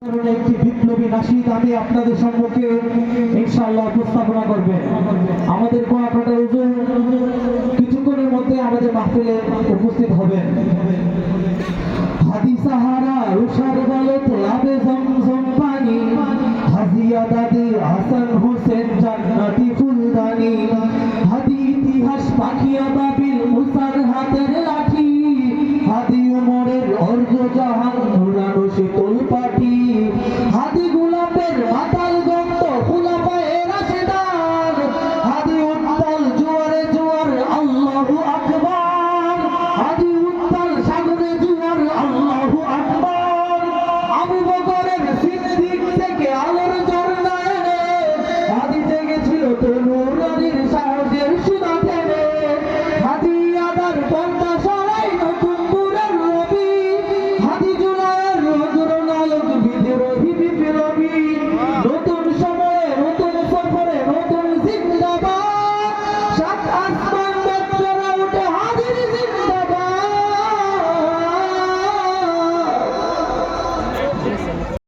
একটি বিপ্লবী নাশিদ আমি আপনাদের সম্মুখে ইনশাআল্লাহ উপস্থাপনা করবে। আমাদের কুয়াকাটা হুজুর কিছুক্ষণের মধ্যে আমাদের মাহফিলে উপস্থিত হবেন। হাদি সাহারা উষার বলতে আবে জমজম পানি, হাজিয়া দাদি হাসান হোসেন জান্নাতি ফুলদানি, হাদি ইতিহাস পাখিয়া বাবিল মুসার হাতের লাঠি, হাদি উমরের অর্ঘ জাহান নুরানো শীতল পাটি, হাদি গোলাপের মাতাল গন্ধ খুলাফায়ে রাশেদান, হাদি উত্তাল জোয়ারে জোয়ার আল্লাহু আকবার, হাদি উত্তাল সাগরে জোয়ার আল্লাহু আকবার, আবু বকরের সিদ্দিক থেকে আলোর ঝর্ণা এনে হাদি জেগেছিল তরুণীর সাহসের সুধা টেনে, হাদি আদার পর্দা সরাই নতুন পুরের রবি, হাদি জুলাইয়ের রুদ্র নায়ক বিদ্রোহী